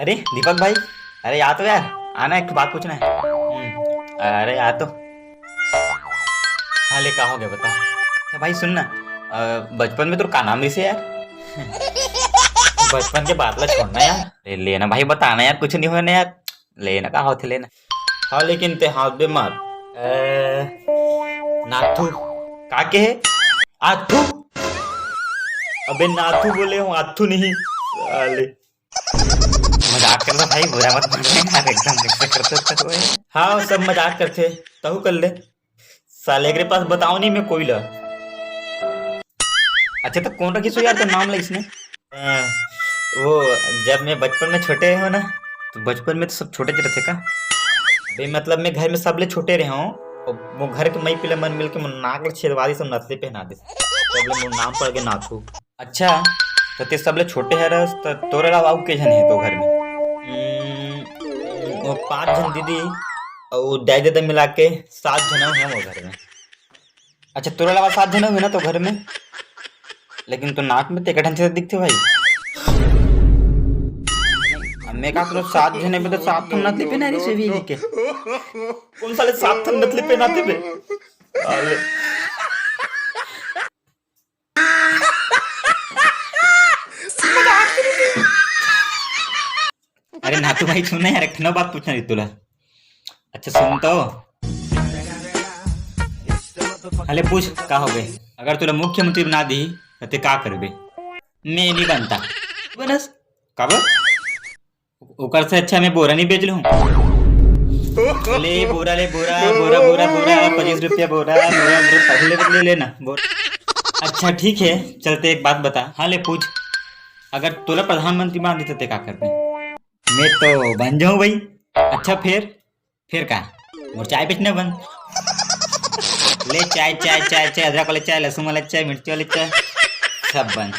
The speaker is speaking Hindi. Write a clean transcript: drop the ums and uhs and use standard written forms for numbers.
अरे दीपक भाई, अरे यार तो यार आना, एक बात पूछना है। अरे यार तो हाँ ले, कहा हो गया बता। अच्छा भाई सुन ना, बचपन में तो का नाम से यार। बचपन के बात ला छोड़ना यार, लेना भाई बताना यार, कुछ नहीं होना यार। लेना कहा होते लेना। हाँ लेकिन ते हाथ बे मार। नाथू का के है? आथू? अबे नाथू बोले हूँ, आथू नहीं साले। मजाक कर रहा भाई, बुरा मत मानना यार, एकदम कैसे करते थे वो यार। हाँ वो सब मजाक करते, तहु कर ले। साले के पास बताओ नहीं मैं कोई ला। अच्छा तो कौन रखी सो यार तो नाम ला इसने। वो जब मैं बचपन में छोटे हो ना, तो बचपन में तो सब छोटे छोटे थे का। भाई मतलब मैं घर में सबले छोटे रहे हूँ। और वो घर के मई पिले मन मिल के मुन नाक ले छेदवा दी, सब नथले पहना दे, सबले मुन नाम पड़ के नाथू। अच्छा तो ते सबले छोटे है रस तो तोरे अलावा और के जन है तो घर में? वो 5 जन दीदी और दाई दादा मिला के 7 जन है वो घर में। अच्छा तोरे अलावा 7 जन हुए ना तो घर में, लेकिन तो नाक में ते ढंग से दिखते भाई। मैं का करो 7 जने में तो 7 थन नथली पे नहीं से भी के। कौन साले 7 थन नथली पे नाते बे? अरे अरे नातू भाई सुन यार, एक ठनो बात पूछना थी तुला। अच्छा सुन तो, अरे पूछ का हो गए। अगर तुला मुख्यमंत्री बना दी तो ते का करबे? मैं नहीं बनता बनस। कब? ओकर से अच्छा मैं बोरा नहीं बेच लूं। ले बोरा, ले बोरा, बोरा बोरा बोरा 25 रुपया बोरा, बोरा बोरा पहले ले लेना बोरा। अच्छा ठीक है, चलते एक बात बता। हाँ ले पूछ। अगर तोला प्रधानमंत्री मान देते का करते? मैं तो बन जाऊं भाई। अच्छा फिर का मोर चाय बेचना बंद। ले चाय चाय चाय चाय, अदरक वाले चाय, लहसुन वाले चाय, मिर्ची वाले चाय, सब बंद।